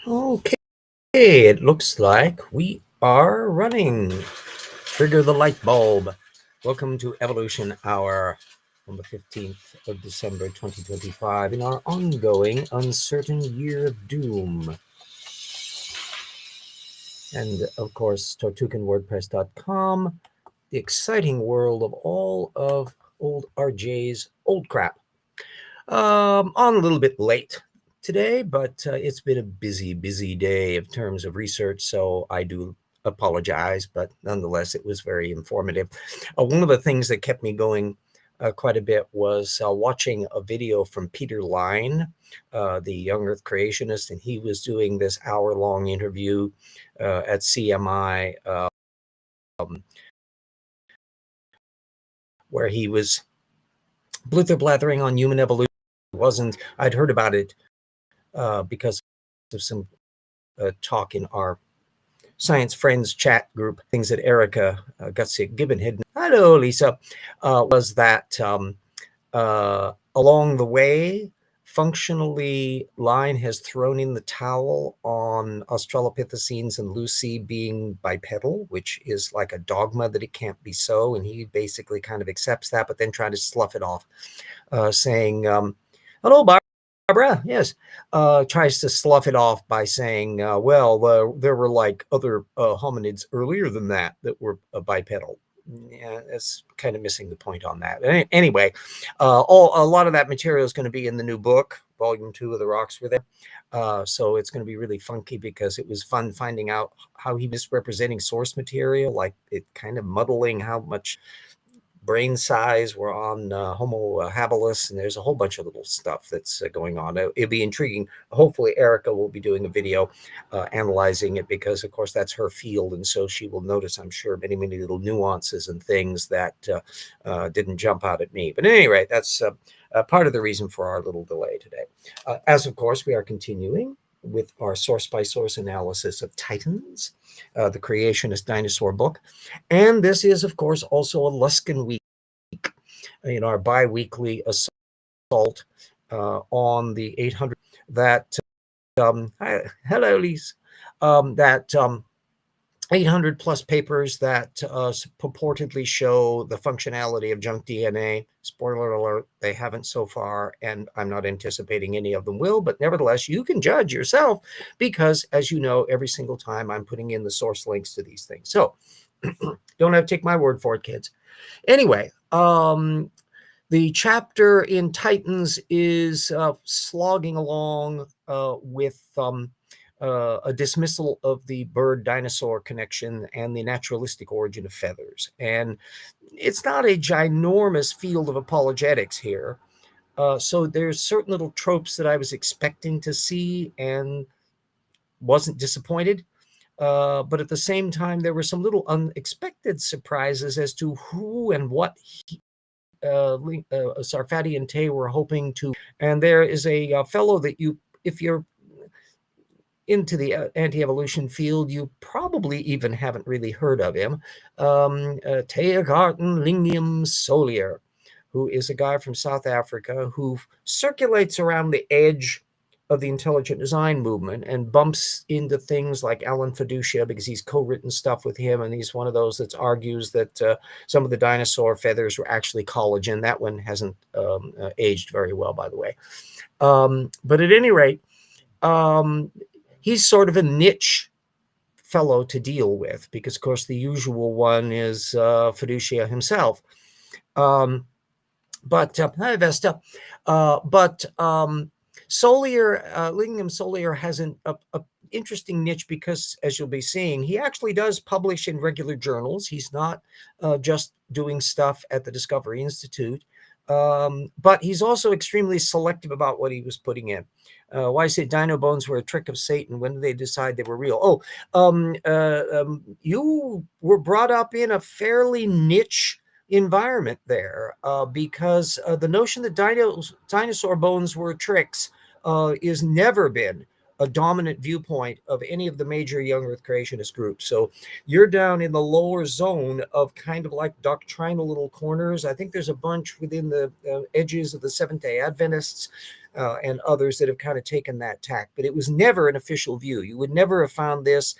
Okay, it looks like we are running. Trigger the light bulb. Welcome to Evolution Hour on the 15th of December 2025 in our ongoing uncertain year of doom. And of course, tortuganwordpress.com, the exciting world of all of old RJ's old crap. On a little bit late today, but it's been a busy day in terms of research, so I do apologize, but nonetheless, it was very informative. One of the things that kept me going quite a bit was watching a video from Peter Line, the young Earth creationist, and he was doing this hour-long interview at CMI where he was blither-blathering on human evolution. I'd heard about it because of some talk in our science friends chat group, things that Erica Gutsick Gibbon had. Hello, Lisa. Was that along the way, functionally, Line has thrown in the towel on Australopithecines and Lucy being bipedal, which is like a dogma that it can't be so. And he basically kind of accepts that, but then trying to slough it off, saying, hello, Barbara, yes, tries to slough it off by saying, well, there were like other hominids earlier than that were bipedal. Yeah, that's kind of missing the point on that. Anyway, a lot of that material is going to be in the new book, Volume 2 of The Rocks Were There. So it's going to be really funky because it was fun finding out how he was representing source material, like it kind of muddling how much brain size we're on Homo habilis, and there's a whole bunch of little stuff that's going on. It'll be intriguing. Hopefully Erica will be doing a video analyzing it because of course that's her field, and so she will notice, I'm sure, many little nuances and things that didn't jump out at me. But at any rate, that's part of the reason for our little delay today. As of course we are continuing with our source by source analysis of Titans, the creationist dinosaur book. And this is, of course, also a Luskin week in our bi-weekly assault on the 800 that, hello, Lise, that 800 plus papers that purportedly show the functionality of junk DNA. Spoiler alert, they haven't so far, and I'm not anticipating any of them will, but nevertheless, you can judge yourself because, as you know, every single time I'm putting in the source links to these things. So don't have to take my word for it, kids. Anyway, the chapter in Titans is slogging along with a dismissal of the bird-dinosaur connection and the naturalistic origin of feathers. And it's not a ginormous field of apologetics here. So there's certain little tropes that I was expecting to see and wasn't disappointed. But at the same time, there were some little unexpected surprises as to who and what Sarfati and Tay were hoping to. And there is a fellow that if you're into the anti-evolution field, you probably even haven't really heard of him. Teagarten Lingham-Solier, who is a guy from South Africa who circulates around the edge of the intelligent design movement and bumps into things like Alan Fiducia because he's co-written stuff with him, and he's one of those that argues that some of the dinosaur feathers were actually collagen. That one hasn't aged very well, by the way. But at any rate, he's sort of a niche fellow to deal with because, of course, the usual one is Fiducia himself. Hi, Vesta. Solier, Lingham-Solier has an interesting niche because, as you'll be seeing, he actually does publish in regular journals. He's not just doing stuff at the Discovery Institute, but he's also extremely selective about what he was putting in. Why say dino bones were a trick of Satan? When did they decide they were real? You were brought up in a fairly niche environment there because the notion that dinosaur bones were tricks is never been a dominant viewpoint of any of the major young Earth creationist groups. So you're down in the lower zone of kind of like doctrinal little corners. I think there's a bunch within the edges of the Seventh-day Adventists and others that have kind of taken that tack. But it was never an official view. You would never have found this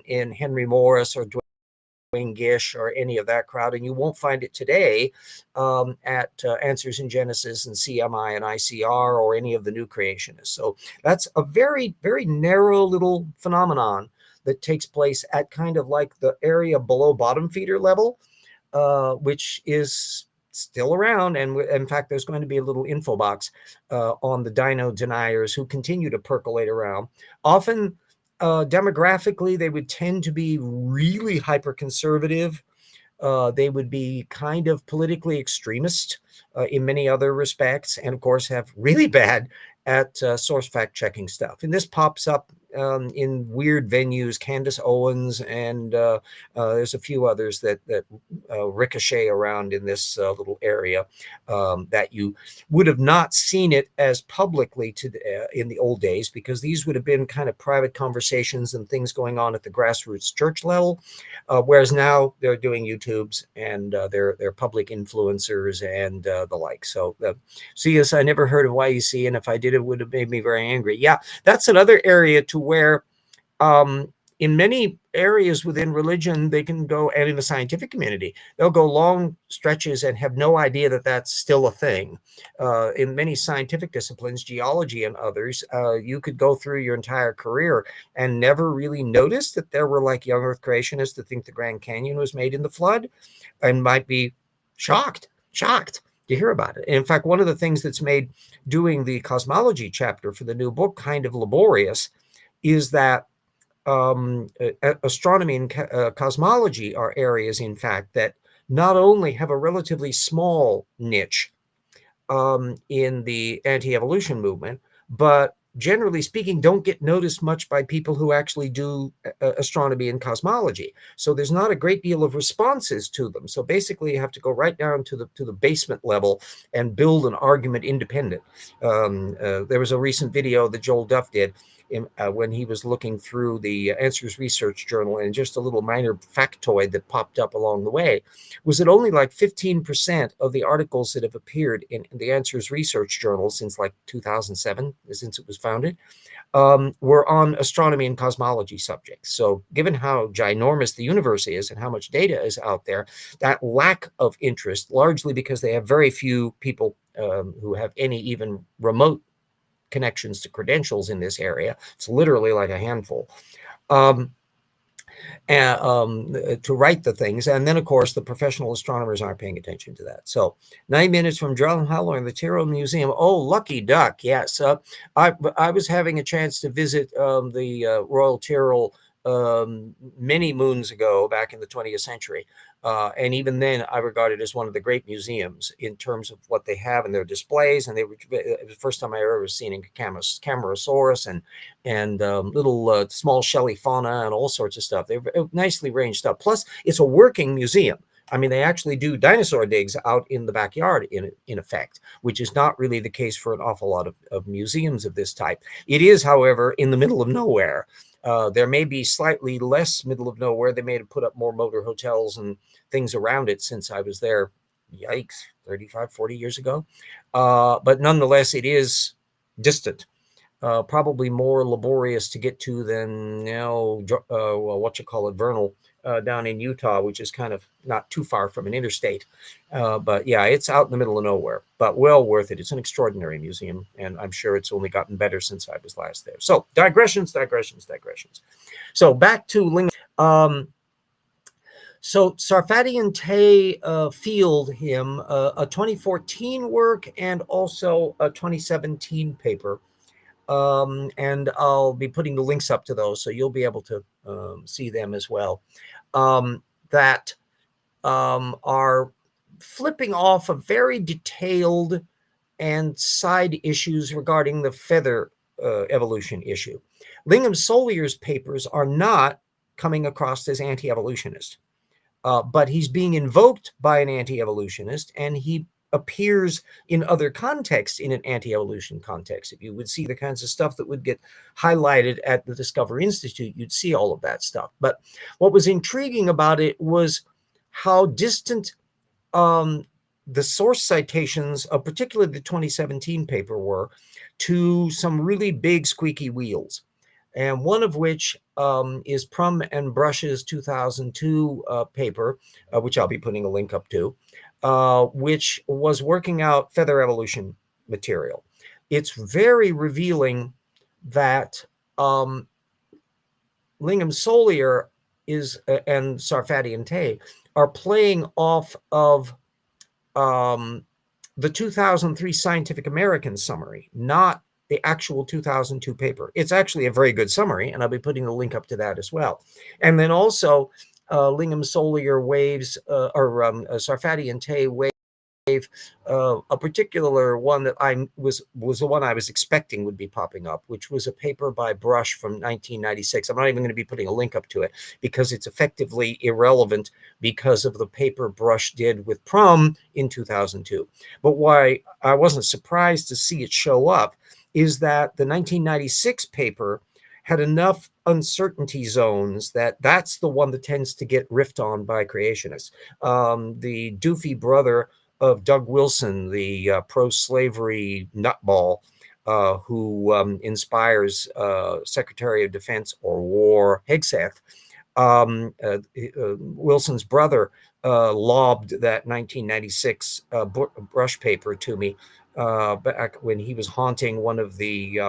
in Henry Morris or Dwayne Gish or any of that crowd, and you won't find it today at Answers in Genesis and CMI and ICR or any of the new creationists. So that's a very, very narrow little phenomenon that takes place at kind of like the area below bottom feeder level, which is still around. And in fact, there's going to be a little info box on the dino deniers who continue to percolate around. Often, demographically, they would tend to be really hyper-conservative. They would be kind of politically extremist in many other respects, and of course have really bad at source fact-checking stuff. And this pops up in weird venues, Candace Owens, and there's a few others that ricochet around in this little area that you would have not seen it as publicly in the old days, because these would have been kind of private conversations and things going on at the grassroots church level, whereas now they're doing YouTubes and they're public influencers and the like. So yes, I never heard of YEC, and if I did, it would have made me very angry. Yeah, that's another area to where in many areas within religion, they can go, and in the scientific community, they'll go long stretches and have no idea that that's still a thing. In many scientific disciplines, geology and others, you could go through your entire career and never really notice that there were like young Earth creationists that think the Grand Canyon was made in the flood, and might be shocked to hear about it. And in fact, one of the things that's made doing the cosmology chapter for the new book kind of laborious is that astronomy and cosmology are areas, in fact, that not only have a relatively small niche in the anti-evolution movement, but generally speaking, don't get noticed much by people who actually do astronomy and cosmology. So there's not a great deal of responses to them. So basically, you have to go right down to the basement level and build an argument independent. There was a recent video that Joel Duff did when he was looking through the Answers Research Journal, and just a little minor factoid that popped up along the way was that only like 15% of the articles that have appeared in the Answers Research Journal since like 2007, since it was founded, were on astronomy and cosmology subjects. So given how ginormous the universe is and how much data is out there, that lack of interest, largely because they have very few people who have any even remote connections to credentials in this area. It's literally like a handful. To write the things. And then, of course, the professional astronomers aren't paying attention to that. So 9 minutes from Drumheller in the Tyrrell Museum. Oh, lucky duck. Yes. I was having a chance to visit the Royal Tyrrell many moons ago, back in the 20th century. And even then, I regard it as one of the great museums in terms of what they have in their displays. And it was the first time I ever seen a Camarasaurus and little small shelly fauna and all sorts of stuff. They're nicely ranged up. Plus, it's a working museum. I mean, they actually do dinosaur digs out in the backyard, in effect, which is not really the case for an awful lot of museums of this type. It is, however, in the middle of nowhere. There may be slightly less middle of nowhere. They may have put up more motor hotels and things around it since I was there, yikes, 35, 40 years ago. But nonetheless, it is distant. Probably more laborious to get to than Vernal down in Utah, which is kind of not too far from an interstate. But yeah, it's out in the middle of nowhere, but well worth it. It's an extraordinary museum, and I'm sure it's only gotten better since I was last there. So digressions. So back to Lingham. So Sarfati and Tay field him a 2014 work and also a 2017 paper. And I'll be putting the links up to those, so you'll be able to see them as well, that are flipping off a very detailed and side issues regarding the feather evolution issue. Lingham-Solier's papers are not coming across as anti-evolutionist, but he's being invoked by an anti-evolutionist, and he appears in other contexts in an anti-evolution context. If you would see the kinds of stuff that would get highlighted at the Discovery Institute, you'd see all of that stuff. But what was intriguing about it was how distant the source citations of particularly the 2017 paper were to some really big squeaky wheels, and one of which is Prum and Brush's 2002 paper, which I'll be putting a link up to, which was working out feather evolution material. It's very revealing that Lingham-Solier is and Sarfati and Tay are playing off of the 2003 Scientific American summary, not the actual 2002 paper. It's actually a very good summary, and I'll be putting the link up to that as well. And then also Lingham-Solier waves, Sarfati and Tay wave a particular one that was the one I was expecting would be popping up, which was a paper by Brush from 1996. I'm not even going to be putting a link up to it because it's effectively irrelevant because of the paper Brush did with Prum in 2002. But why I wasn't surprised to see it show up is that the 1996 paper had enough uncertainty zones that's the one that tends to get riffed on by creationists. The doofy brother of Doug Wilson, the pro-slavery nutball who inspires Secretary of Defense or War Hegseth. Wilson's brother lobbed that 1996 Brush paper to me back when he was haunting one of the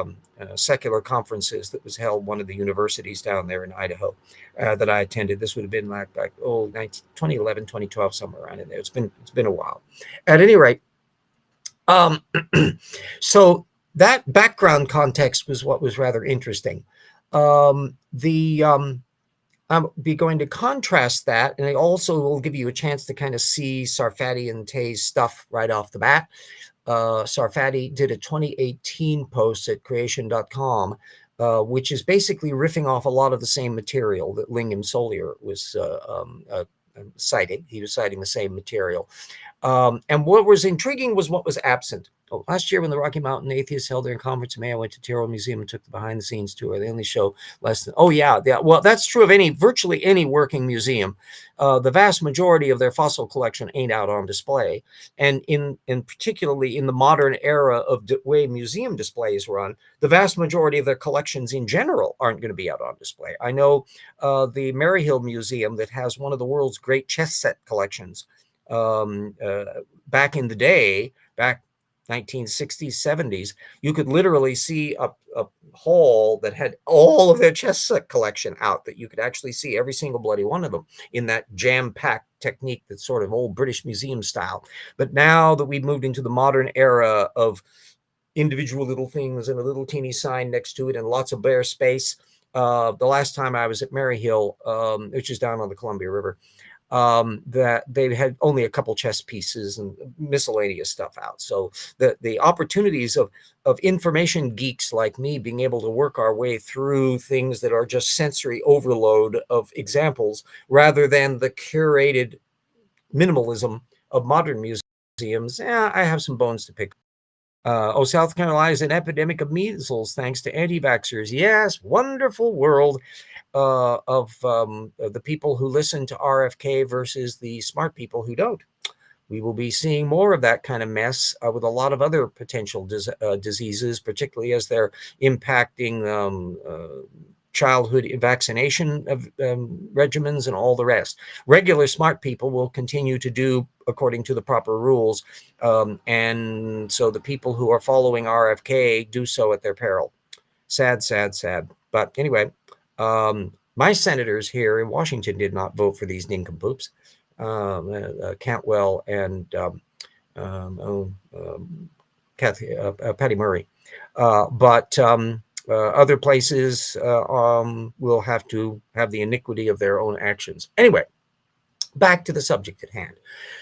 secular conferences that was held one of the universities down there in Idaho that I attended. This would have been back 2011, 2012, somewhere around in there. It's been a while. At any rate, so that background context was what was rather interesting. I'll be going to contrast that, and I also will give you a chance to kind of see Sarfati and Tay's stuff right off the bat. Sarfati did a 2018 post at creation.com, which is basically riffing off a lot of the same material that Lingham-Solier was citing. He was citing the same material. And what was intriguing was what was absent. Last year when the Rocky Mountain Atheists held their conference in May, I went to Terrell Museum and took the behind-the-scenes tour. They only show less than, well, that's true of virtually any working museum. The vast majority of their fossil collection ain't out on display. And particularly in the modern era of the way museum displays run, the vast majority of their collections in general aren't going to be out on display. I know the Maryhill Museum that has one of the world's great chess set collections back in the day, back 1960s, 70s, you could literally see a hall that had all of their chess set collection out, that you could actually see every single bloody one of them in that jam-packed technique that's sort of old British museum style. But now that we've moved into the modern era of individual little things and a little teeny sign next to it and lots of bare space, the last time I was at Maryhill, which is down on the Columbia River, that they had only a couple chess pieces and miscellaneous stuff out. So the opportunities of information geeks like me being able to work our way through things that are just sensory overload of examples rather than the curated minimalism of modern museums, I have some bones to pick. South Carolina is an epidemic of measles thanks to anti-vaxxers. Yes, wonderful world of the people who listen to RFK versus the smart people who don't. We will be seeing more of that kind of mess with a lot of other potential diseases, particularly as they're impacting childhood vaccination regimens and all the rest. Regular smart people will continue to do according to the proper rules. And so the people who are following RFK do so at their peril. Sad, sad, sad. But anyway, my senators here in Washington did not vote for these nincompoops, Cantwell and Patty Murray. But other places will have to have the iniquity of their own actions. Anyway, back to the subject at hand.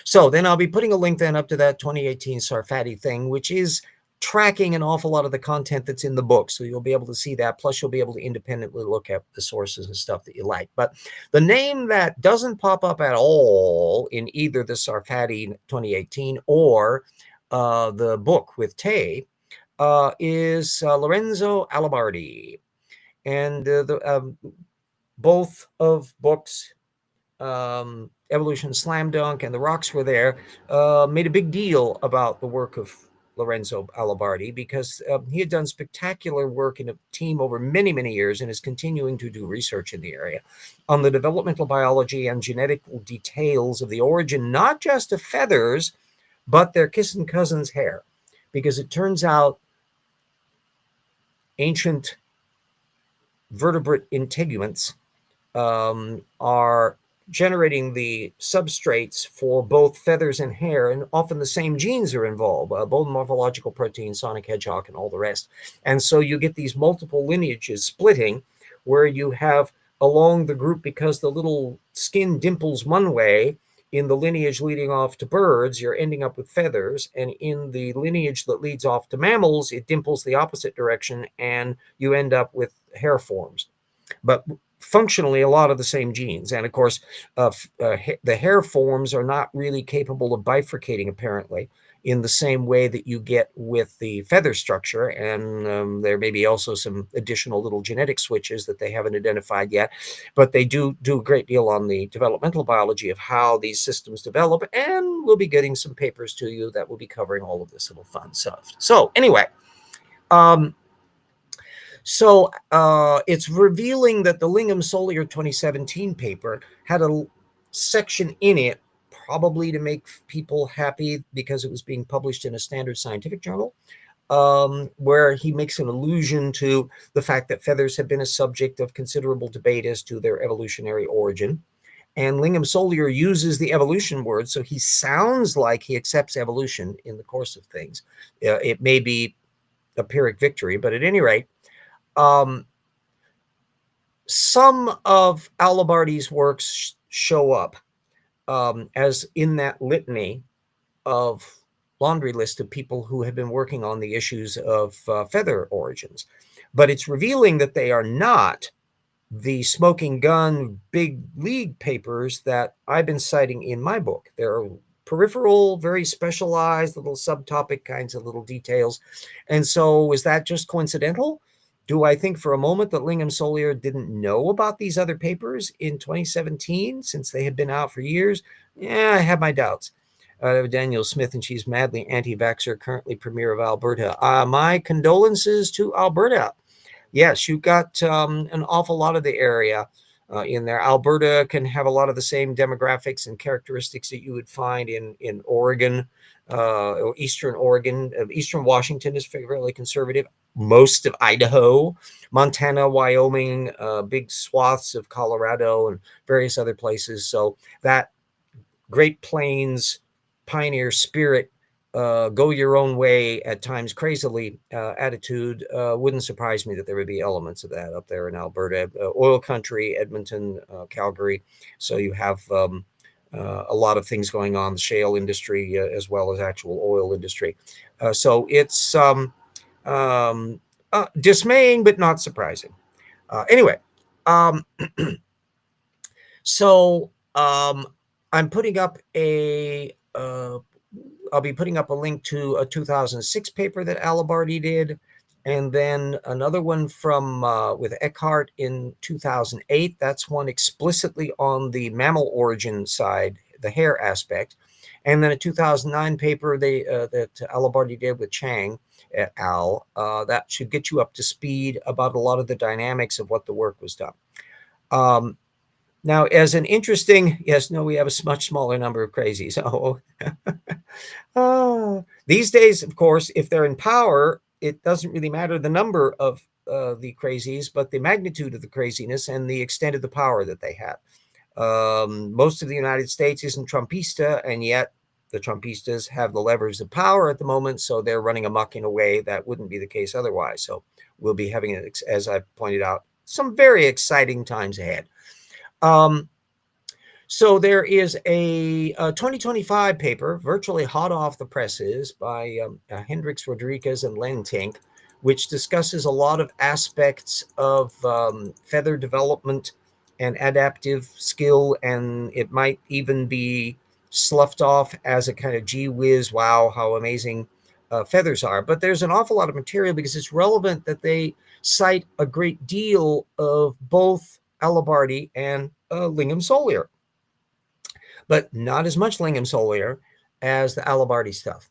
So then I'll be putting a link then up to that 2018 Sarfati thing, which is tracking an awful lot of the content that's in the book. So you'll be able to see that. Plus, you'll be able to independently look at the sources and stuff that you like. But the name that doesn't pop up at all in either the Sarfati 2018 or the book with Tay is Lorenzo Alibardi. And both of books Evolution Slam Dunk and the Rocks were there, made a big deal about the work of Lorenzo Alibardi because he had done spectacular work in a team over many, many years and is continuing to do research in the area on the developmental biology and genetic details of the origin, not just of feathers, but their kissing cousins' hair. Because it turns out ancient vertebrate integuments are generating the substrates for both feathers and hair, and often the same genes are involved, bone morphological protein, sonic hedgehog, and all the rest. And so you get these multiple lineages splitting where you have along the group, because the little skin dimples one way, in the lineage leading off to birds, you're ending up with feathers. And in the lineage that leads off to mammals, it dimples the opposite direction, and you end up with hair forms. But functionally a lot of the same genes. And of course, the hair forms are not really capable of bifurcating, apparently, in the same way that you get with the feather structure. And there may be also some additional little genetic switches that they haven't identified yet, but they do a great deal on the developmental biology of how these systems develop. And we'll be getting some papers to you that will be covering all of this little fun stuff. So anyway, so it's revealing that the Lingham-Solier 2017 paper had a section in it, probably to make people happy because it was being published in a standard scientific journal, where he makes an allusion to the fact that feathers have been a subject of considerable debate as to their evolutionary origin. And Lingham-Solier uses the evolution word, so he sounds like he accepts evolution in the course of things. It may be a Pyrrhic victory, but at any rate, some of Alibardi's works show up as in that litany of laundry list of people who have been working on the issues of feather origins. But it's revealing that they are not the smoking gun big league papers that I've been citing in my book. They're peripheral, very specialized little subtopic kinds of little details. And so is that just coincidental? Do I think for a moment that Lingham-Solier didn't know about these other papers in 2017 since they had been out for years? Yeah, I have my doubts. Daniel Smith, and she's madly anti-vaxxer, currently premier of Alberta. My condolences to Alberta. Yes, you've got an awful lot of the area in there. Alberta can have a lot of the same demographics and characteristics that you would find in Oregon, or Eastern Oregon. Eastern Washington is fairly conservative. Most of Idaho, Montana, Wyoming, big swaths of Colorado, and various other places. So that Great Plains pioneer spirit, go your own way at times crazily attitude, wouldn't surprise me that there would be elements of that up there in Alberta. Oil country, Edmonton, Calgary. So you have a lot of things going on, the shale industry as well as actual oil industry. So it's dismaying, but not surprising. Anyway, so I'm putting up I'll be putting up a link to a 2006 paper that Alibardi did, and then another one from with Eckhart in 2008. That's one explicitly on the mammal origin side, the hair aspect. And then a 2009 paper that Alibardi did with Chang et al. That should get you up to speed about a lot of the dynamics of what the work was done. Now, as an interesting, yes, no, we have a much smaller number of crazies. These days, of course, if they're in power, it doesn't really matter the number of the crazies, but the magnitude of the craziness and the extent of the power that they have. Most of the United States isn't Trumpista, and yet the Trumpistas have the levers of power at the moment, so they're running amok in a way that wouldn't be the case otherwise. So we'll be having, as I've pointed out, some very exciting times ahead. So there is a 2025 paper, virtually hot off the presses, by Hendricks Rodriguez and Len Tink, which discusses a lot of aspects of feather development and adaptive skill, and it might even be sloughed off as a kind of gee whiz, wow, how amazing feathers are. But there's an awful lot of material because it's relevant that they cite a great deal of both Alibardi and Lingham-Solier. but not as much Lingham-Solier as the Alibardi stuff.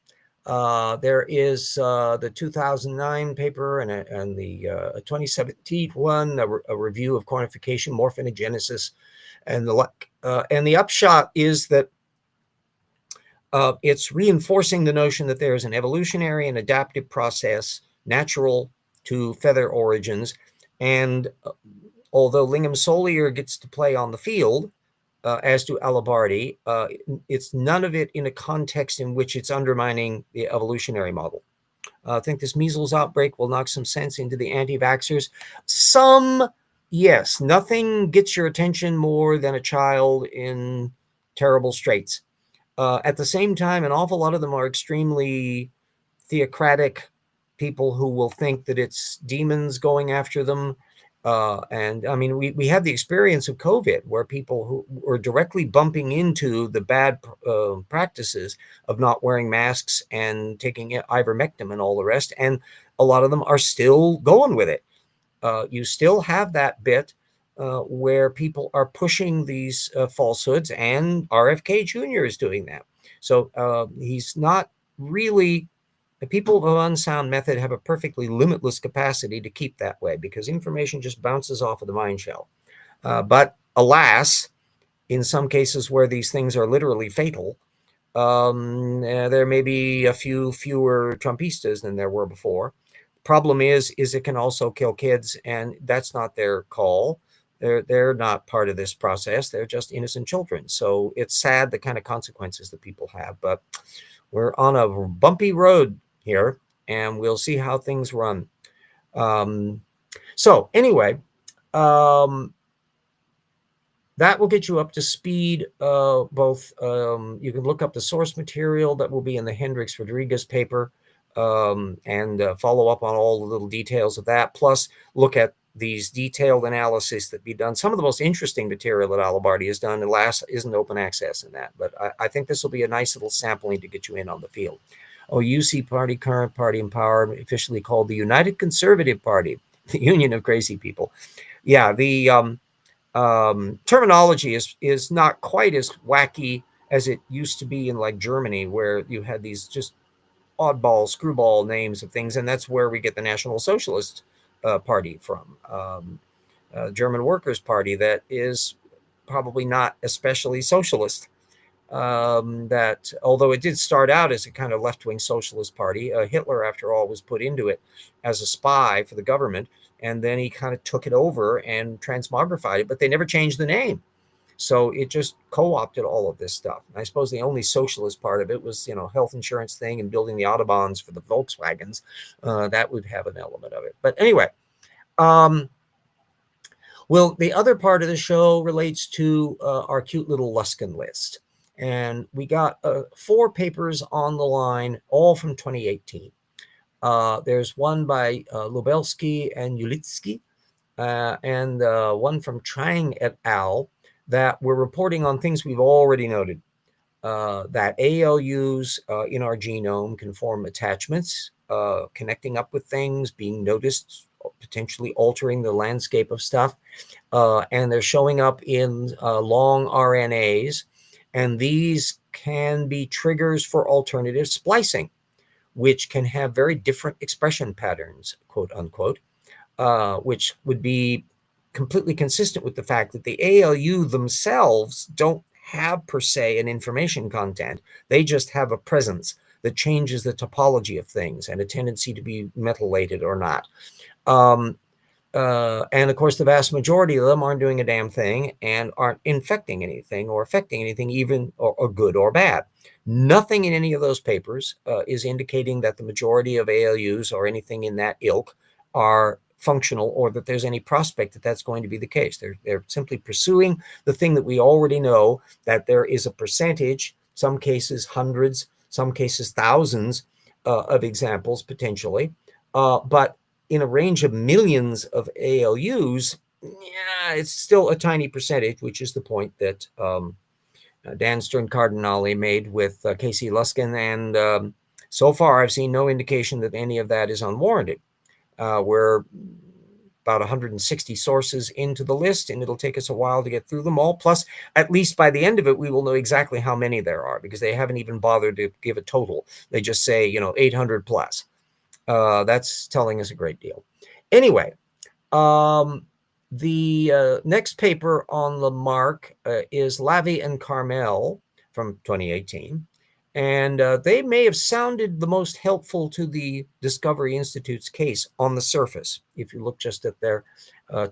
There is the 2009 paper and the 2017 one, a review of quantification, morphogenesis, and the like. And the upshot is that it's reinforcing the notion that there is an evolutionary and adaptive process natural to feather origins. And although Lingham-Solier gets to play on the field, as do Alibardi, it's none of it in a context in which it's undermining the evolutionary model. I think this measles outbreak will knock some sense into the anti-vaxxers. Some, yes, nothing gets your attention more than a child in terrible straits. At the same time, an awful lot of them are extremely theocratic people who will think that it's demons going after them. And I mean, we have the experience of COVID where people who were directly bumping into the bad practices of not wearing masks and taking ivermectin and all the rest. And a lot of them are still going with it. You still have that bit where people are pushing these falsehoods, and RFK Jr. is doing that. So he's not really. The people of unsound method have a perfectly limitless capacity to keep that way because information just bounces off of the mind shell. But alas, in some cases where these things are literally fatal, there may be a few fewer Trumpistas than there were before. Problem is it can also kill kids, and that's not their call. They're not part of this process. They're just innocent children. So it's sad the kind of consequences that people have. But we're on a bumpy road here, and we'll see how things run. So anyway, that will get you up to speed. Both you can look up the source material that will be in the Hendricks Rodriguez paper and follow up on all the little details of that, plus look at these detailed analysis that be done. Some of the most interesting material that Alibardi has done, alas, isn't open access in that, but I think this will be a nice little sampling to get you in on the field. UC party, current party in power, officially called the United Conservative Party, the Union of Crazy People. Yeah, the terminology is not quite as wacky as it used to be in like Germany, where you had these just oddball, screwball names of things, and that's where we get the National Socialist Party from, German Workers' Party, that is probably not especially socialist. That although it did start out as a kind of left-wing socialist party, Hitler, after all, was put into it as a spy for the government, and then he kind of took it over and transmogrified it, but they never changed the name. So it just co-opted all of this stuff. And I suppose the only socialist part of it was, health insurance thing and building the Autobahns for the Volkswagens. That would have an element of it. But anyway, well, the other part of the show relates to our cute little Luskin list. And we got 4 papers on the line, all from 2018. There's one by Lubelsky and Ulitsky, and one from Trang et al. That we're reporting on things we've already noted, that ALUs in our genome can form attachments, connecting up with things, being noticed, potentially altering the landscape of stuff, and they're showing up in long RNAs. And these can be triggers for alternative splicing, which can have very different expression patterns, quote unquote, which would be completely consistent with the fact that the ALU themselves don't have per se an information content. They just have a presence that changes the topology of things and a tendency to be metallated or not. And of course, the vast majority of them aren't doing a damn thing and aren't infecting anything or affecting anything, even or good or bad. Nothing in any of those papers is indicating that the majority of ALUs or anything in that ilk are functional, or that there's any prospect that that's going to be the case. They're simply pursuing the thing that we already know, that there is a percentage, some cases hundreds, some cases thousands of examples potentially, but in a range of millions of ALUs, yeah, it's still a tiny percentage, which is the point that Dan Stern-Cardinale made with Casey Luskin. And so far, I've seen no indication that any of that is unwarranted. We're about 160 sources into the list, and it'll take us a while to get through them all. Plus, at least by the end of it, we will know exactly how many there are, because they haven't even bothered to give a total. They just say, 800 plus. That's telling us a great deal. Anyway, the next paper on the mark is Lavie and Carmel from 2018. And they may have sounded the most helpful to the Discovery Institute's case on the surface, if you look just at their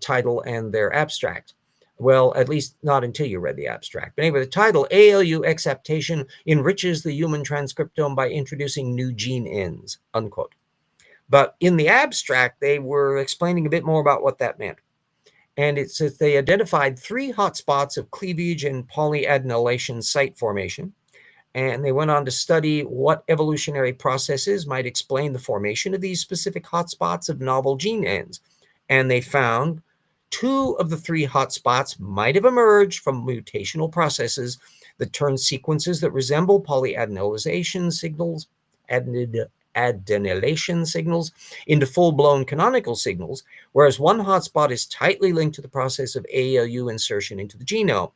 title and their abstract. Well, at least not until you read the abstract. But anyway, the title, ALU Exaptation Enriches the Human Transcriptome by Introducing New Gene Ends, unquote. But in the abstract, they were explaining a bit more about what that meant. And it says they identified 3 hotspots of cleavage and polyadenylation site formation. And they went on to study what evolutionary processes might explain the formation of these specific hotspots of novel gene ends. And they found 2 of the 3 hotspots might have emerged from mutational processes that turn sequences that resemble polyadenylation signals, adenylation signals, into full-blown canonical signals, whereas one hotspot is tightly linked to the process of ALU insertion into the genome.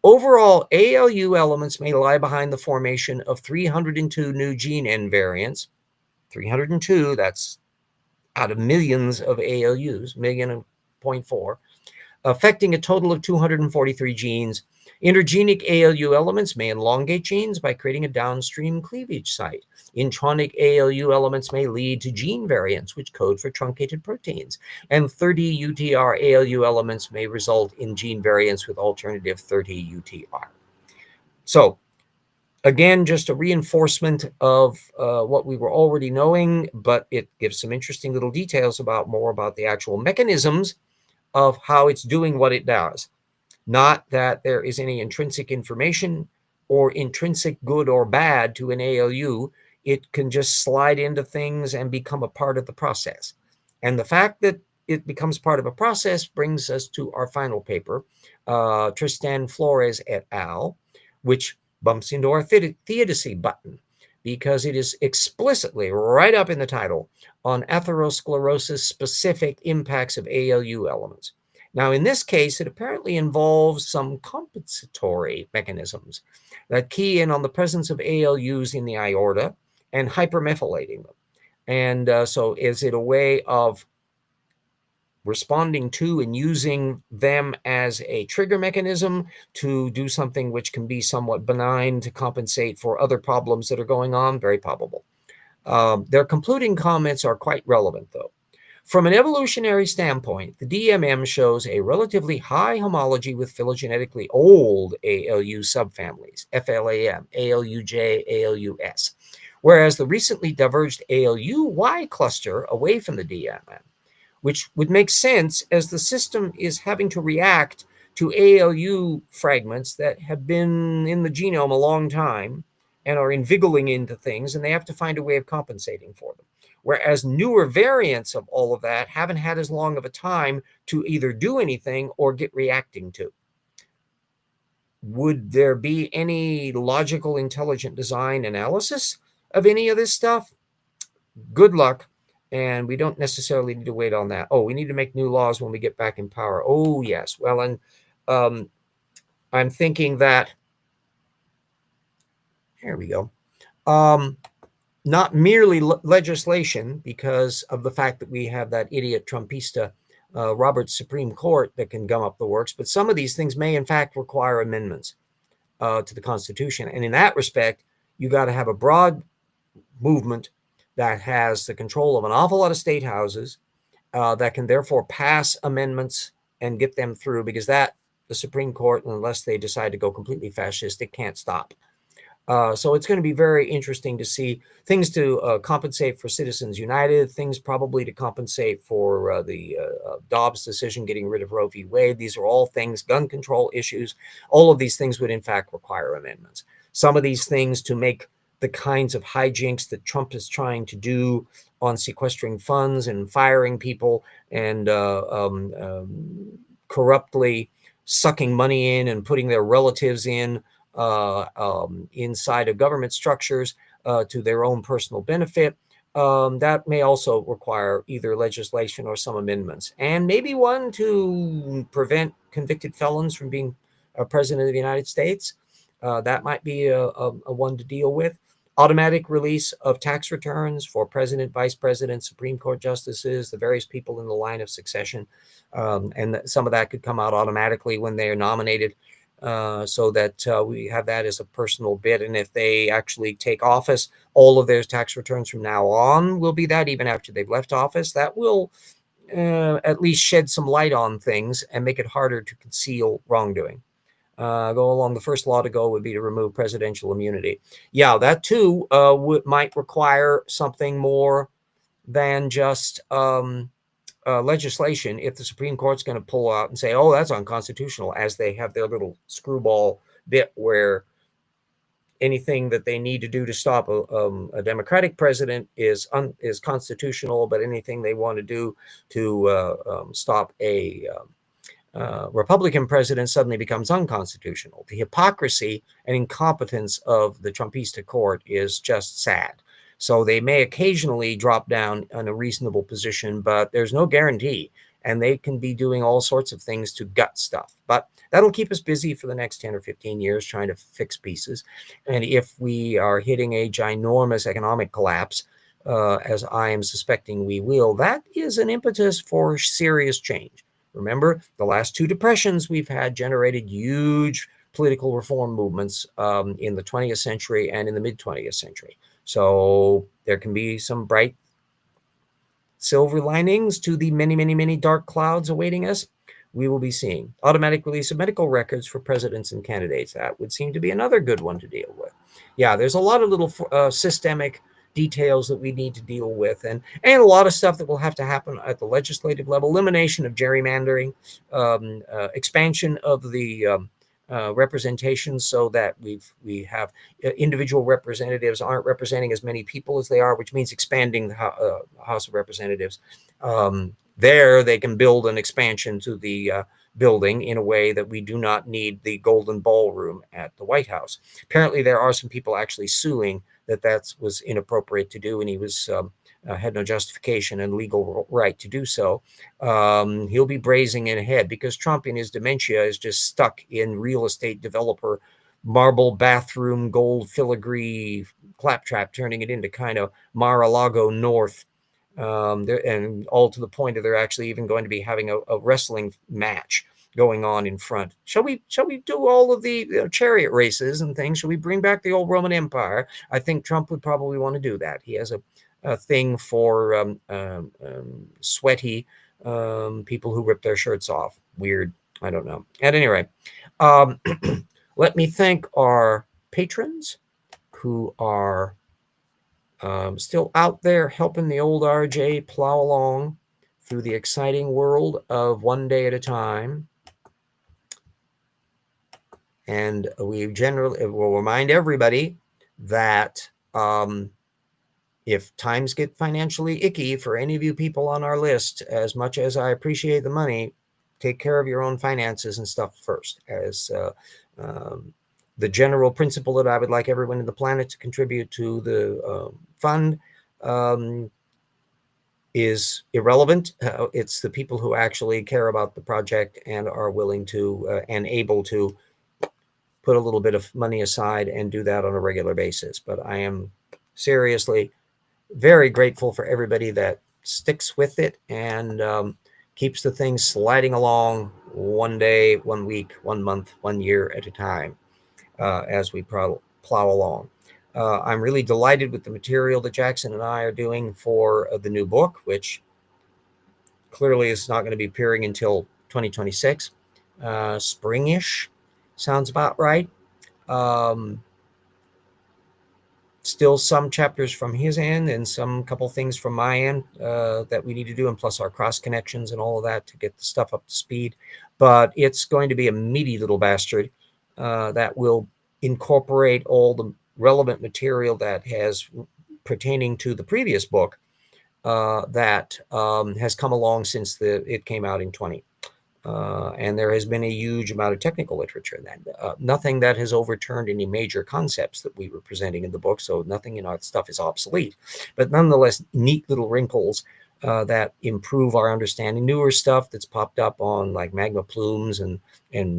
Overall, ALU elements may lie behind the formation of 302 new gene end variants. 302, that's out of millions of ALUs, 1.4, affecting a total of 243 genes. Intergenic ALU elements may elongate genes by creating a downstream cleavage site. Intronic ALU elements may lead to gene variants, which code for truncated proteins. And 30 UTR ALU elements may result in gene variants with alternative 30 UTR. So, again, just a reinforcement of what we were already knowing, but it gives some interesting little details more about the actual mechanisms of how it's doing what it does. Not that there is any intrinsic information or intrinsic good or bad to an ALU. It can just slide into things and become a part of the process. And the fact that it becomes part of a process brings us to our final paper, Tristan Flores et al., which bumps into our theodicy button, because it is explicitly right up in the title on atherosclerosis-specific impacts of ALU elements. Now, in this case, it apparently involves some compensatory mechanisms that key in on the presence of ALUs in the aorta and hypermethylating them. And so is it a way of responding to and using them as a trigger mechanism to do something which can be somewhat benign to compensate for other problems that are going on? Very probable. Their concluding comments are quite relevant, though. From an evolutionary standpoint, the DMM shows a relatively high homology with phylogenetically old ALU subfamilies, FLAM, ALUJ, ALUS, whereas the recently diverged ALU-Y cluster away from the DMM, which would make sense as the system is having to react to ALU fragments that have been in the genome a long time and are invigilating into things, and they have to find a way of compensating for them. Whereas newer variants of all of that haven't had as long of a time to either do anything or get reacting to. Would there be any logical, intelligent design analysis of any of this stuff? Good luck. And we don't necessarily need to wait on that. Oh, we need to make new laws when we get back in power. Oh, yes. Well, and I'm thinking that, here we go. Not merely legislation, because of the fact that we have that idiot Trumpista Roberts Supreme Court that can gum up the works, but some of these things may in fact require amendments to the Constitution. And in that respect, you got to have a broad movement that has the control of an awful lot of state houses that can therefore pass amendments and get them through, because the Supreme Court, unless they decide to go completely fascist, it can't stop. So it's going to be very interesting to see things to compensate for Citizens United, things probably to compensate for the Dobbs decision getting rid of Roe v. Wade. These are all things, gun control issues. All of these things would in fact require amendments. Some of these things to make the kinds of hijinks that Trump is trying to do on sequestering funds and firing people and corruptly sucking money in and putting their relatives in inside of government structures to their own personal benefit. that may also require either legislation or some amendments, and maybe one to prevent convicted felons from being president of the United States. That might be a one to deal with. Automatic release of tax returns for president, vice president, Supreme Court justices, the various people in the line of succession. And some of that could come out automatically when they are nominated, so that we have that as a personal bit. And if they actually take office, all of their tax returns from now on will be that, even after they've left office. That will at least shed some light on things and make it harder to conceal wrongdoing. Go along. The first law to go would be to remove presidential immunity. Yeah, that too might require something more than just legislation. If the Supreme Court's going to pull out and say, "Oh, that's unconstitutional," as they have their little screwball bit where anything that they need to do to stop a Democratic president is constitutional, but anything they want to do to stop a Republican president suddenly becomes unconstitutional. The hypocrisy and incompetence of the Trumpista court is just sad. So they may occasionally drop down in a reasonable position, but there's no guarantee. And they can be doing all sorts of things to gut stuff. But that'll keep us busy for the next 10 or 15 years trying to fix pieces. And if we are hitting a ginormous economic collapse, as I am suspecting we will, that is an impetus for serious change. Remember, the last two depressions we've had generated huge political reform movements in the 20th century and in the mid-20th century. So there can be some bright silver linings to the many, many, many dark clouds awaiting us. We will be seeing automatic release of medical records for presidents and candidates. That would seem to be another good one to deal with. Yeah, there's a lot of little systemic details that we need to deal with, and a lot of stuff that will have to happen at the legislative level. Elimination of gerrymandering, expansion of the representation, so that we have individual representatives aren't representing as many people as they are, which means expanding the House of Representatives. There they can build an expansion to the building in a way that we do not need the golden ballroom at the White House. Apparently there are some people actually suing that was inappropriate to do, and he was had no justification and legal right to do so. He'll be brazing it ahead, because Trump in his dementia is just stuck in real estate developer, marble bathroom, gold filigree claptrap, turning it into kind of Mar-a-Lago North. And all to the point of they're actually even going to be having a wrestling match going on in front. Shall we do all of the chariot races and things? Shall we bring back the old Roman Empire? I think Trump would probably want to do that. He has a thing for sweaty people who rip their shirts off. Weird. I don't know. At any rate, let me thank our patrons who are still out there helping the old RJ plow along through the exciting world of one day at a time. And we generally will remind everybody that if times get financially icky for any of you people on our list, as much as I appreciate the money, take care of your own finances and stuff first. As the general principle that I would like everyone on the planet to contribute to the fund is irrelevant. It's the people who actually care about the project and are willing to and able to put a little bit of money aside and do that on a regular basis. But I am seriously very grateful for everybody that sticks with it and keeps the thing sliding along one day, 1 week, 1 month, 1 year at a time as we plow along. I'm really delighted with the material that Jackson and I are doing for the new book, which clearly is not going to be appearing until 2026. Springish sounds about right. Still some chapters from his end and some couple things from my end that we need to do, and plus our cross connections and all of that to get the stuff up to speed. But it's going to be a meaty little bastard that will incorporate all the relevant material that has pertaining to the previous book that has come along since it came out in 20. And there has been a huge amount of technical literature in that. Nothing that has overturned any major concepts that we were presenting in the book, so nothing in our stuff is obsolete. But nonetheless, neat little wrinkles that improve our understanding. Newer stuff that's popped up on like magma plumes and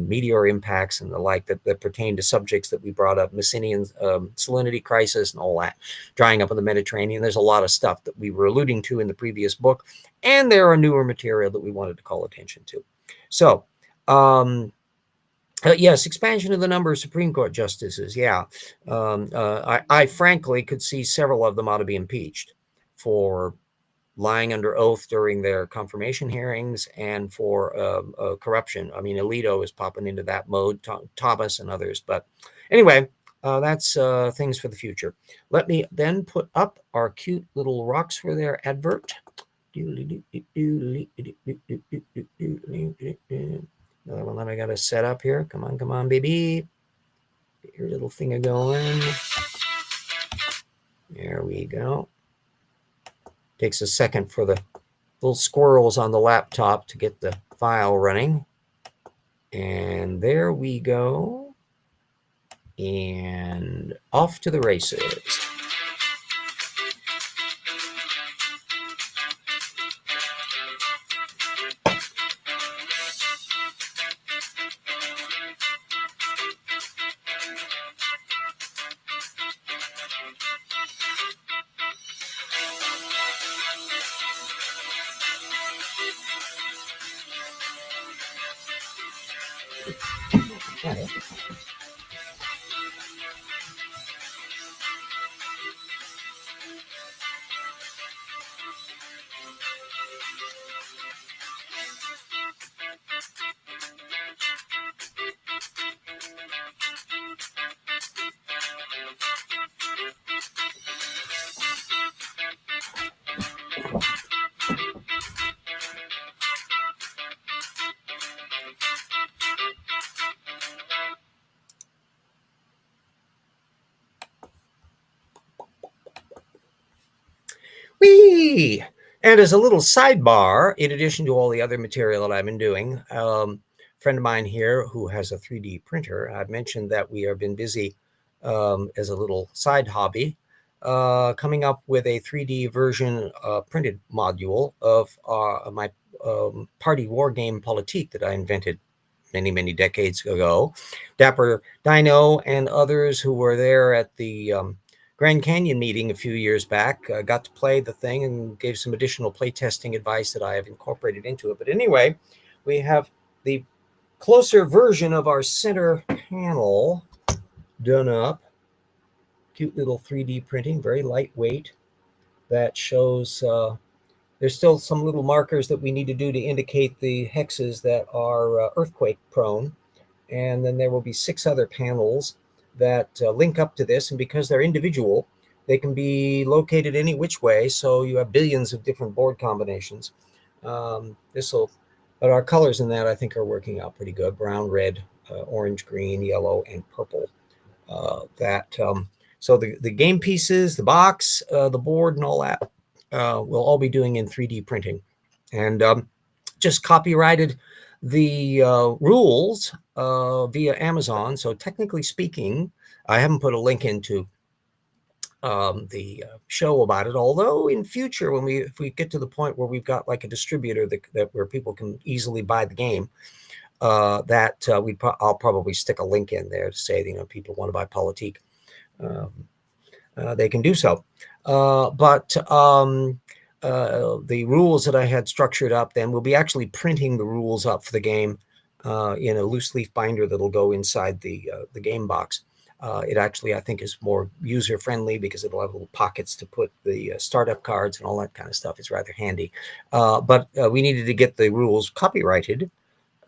meteor impacts and the like that pertain to subjects that we brought up, Messinian salinity crisis and all that, drying up in the Mediterranean. There's a lot of stuff that we were alluding to in the previous book, and there are newer material that we wanted to call attention to. So, yes, expansion of the number of Supreme Court justices. Yeah, I frankly could see several of them ought to be impeached for lying under oath during their confirmation hearings and for corruption. I mean, Alito is popping into that mode, Thomas and others. But anyway, that's things for the future. Let me then put up our cute little rocks for their advert. Another one that I got to set up here. Come on, baby. Get your little finger going. There we go. Takes a second for the little squirrels on the laptop to get the file running. And there we go. And off to the races. Whee! And as a little sidebar, in addition to all the other material that I've been doing, a friend of mine here who has a 3D printer, I've mentioned that we have been busy as a little side hobby, coming up with a 3D version printed module of my party war game Politique that I invented many decades ago. Dapper Dino and others who were there at the Grand Canyon meeting a few years back got to play the thing and gave some additional playtesting advice that I have incorporated into it. But anyway, we have the closer version of our center panel done up. Cute little 3D printing, very lightweight. That shows there's still some little markers that we need to do to indicate the hexes that are earthquake prone. And then there will be 6 other panels that link up to this. And because they're individual, they can be located any which way. So you have billions of different board combinations. But our colors in that I think are working out pretty good. Brown, red, orange, green, yellow, and purple. So the game pieces, the box, the board, and all that we'll all be doing in 3D printing. And just copyrighted the rules via Amazon. So technically speaking, I haven't put a link into the show about it. Although in future, if we get to the point where we've got like a distributor that where people can easily buy the game, I'll probably stick a link in there to say, people want to buy Politique. They can do so. But the rules that I had structured up then will be actually printing the rules up for the game in a loose leaf binder that'll go inside the game box. It actually, I think, is more user friendly because it'll have little pockets to put the startup cards and all that kind of stuff. It's rather handy. But we needed to get the rules copyrighted,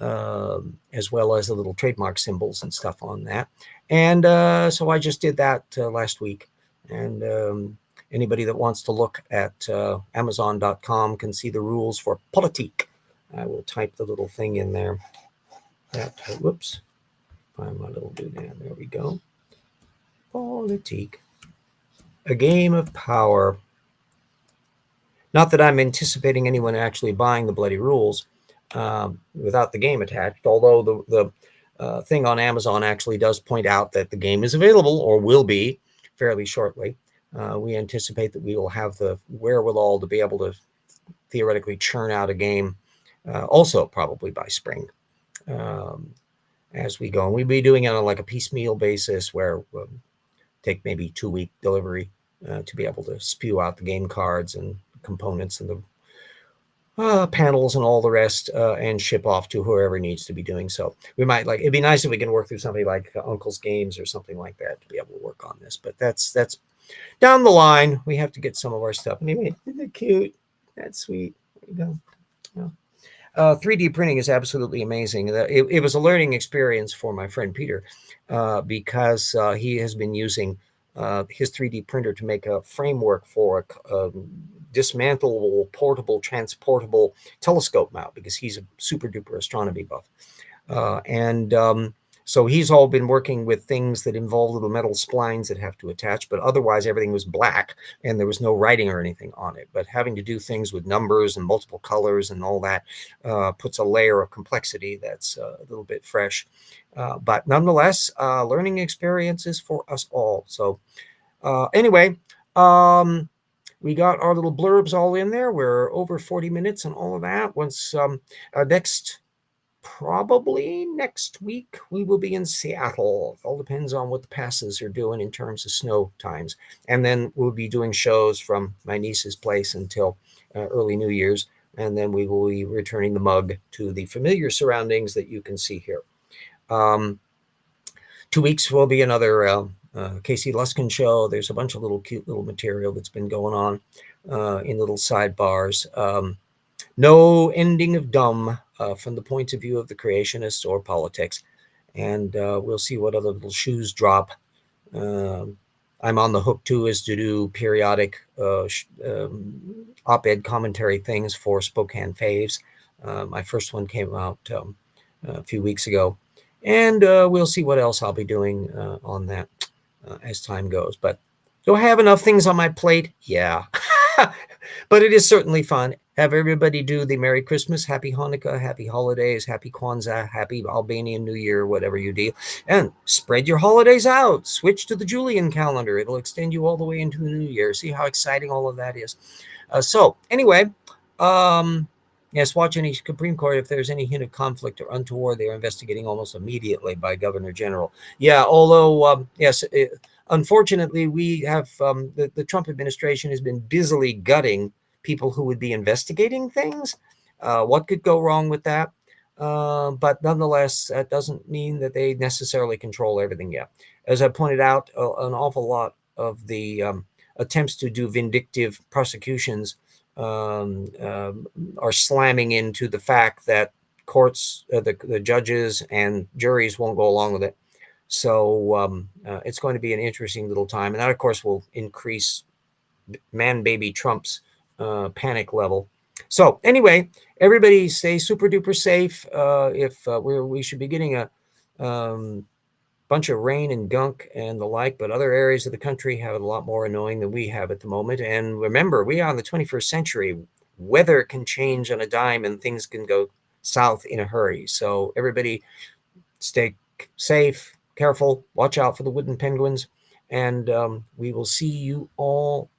as well as the little trademark symbols and stuff on that. And so I just did that last week. And anybody that wants to look at Amazon.com can see the rules for Politique. I will type the little thing in there. Whoops. Find my little doodad. There we go. Politique. A game of power. Not that I'm anticipating anyone actually buying the bloody rules. without the game attached. Although the thing on Amazon actually does point out that the game is available or will be fairly shortly. We anticipate that we will have the wherewithal to be able to theoretically churn out a game also probably by spring as we go. And we'll be doing it on like a piecemeal basis where we'll take maybe 2-week delivery to be able to spew out the game cards and components and the panels and all the rest and ship off to whoever needs to be doing so. We might it'd be nice if we can work through somebody like Uncle's Games or something like that to be able to work on this, but that's down the line. We have to get some of our stuff. Anyway, isn't that cute? That's sweet. There you go. Yeah. 3D printing is absolutely amazing. It was a learning experience for my friend Peter because he has been using his 3D printer to make a framework for a dismantleable, portable, transportable telescope mount because he's a super duper astronomy buff. So he's all been working with things that involve little metal splines that have to attach, but otherwise everything was black and there was no writing or anything on it. But having to do things with numbers and multiple colors and all that puts a layer of complexity that's a little bit fresh. But nonetheless, learning experiences for us all. So anyway, we got our little blurbs all in there. We're over 40 minutes and all of that. Once probably next week we will be in Seattle. It all depends on what the passes are doing in terms of snow times. And then we'll be doing shows from my niece's place until early New Year's. And then we will be returning the mug to the familiar surroundings that you can see here. 2 weeks will be another Casey Luskin show. There's a bunch of little cute little material that's been going on in little sidebars. No ending of dumb from the point of view of the creationists or politics. And we'll see what other little shoes drop. I'm on the hook too, is to do periodic op-ed commentary things for Spokane Faves. My first one came out a few weeks ago. And we'll see what else I'll be doing on that as time goes. But do I have enough things on my plate? Yeah. But it is certainly fun. Have everybody do the Merry Christmas, Happy Hanukkah, Happy Holidays, Happy Kwanzaa, Happy Albanian New Year, whatever you do. And spread your holidays out. Switch to the Julian calendar. It'll extend you all the way into the New Year. See how exciting all of that is. So anyway, yes, watch any Supreme Court. If there's any hint of conflict or untoward, they are investigating almost immediately by Governor General. Yeah, although, yes, unfortunately, we have the Trump administration has been busily gutting people who would be investigating things. What could go wrong with that? But nonetheless, that doesn't mean that they necessarily control everything yet. As I pointed out, an awful lot of the attempts to do vindictive prosecutions are slamming into the fact that courts, the judges and juries won't go along with it. So it's going to be an interesting little time. And that, of course, will increase man-baby Trump's panic level. So anyway, everybody stay super duper safe. If we should be getting a bunch of rain and gunk and the like, but other areas of the country have it a lot more annoying than we have at the moment. And remember, we are in the 21st century. Weather can change on a dime and things can go south in a hurry. So everybody stay safe, careful, watch out for the wooden penguins, and we will see you all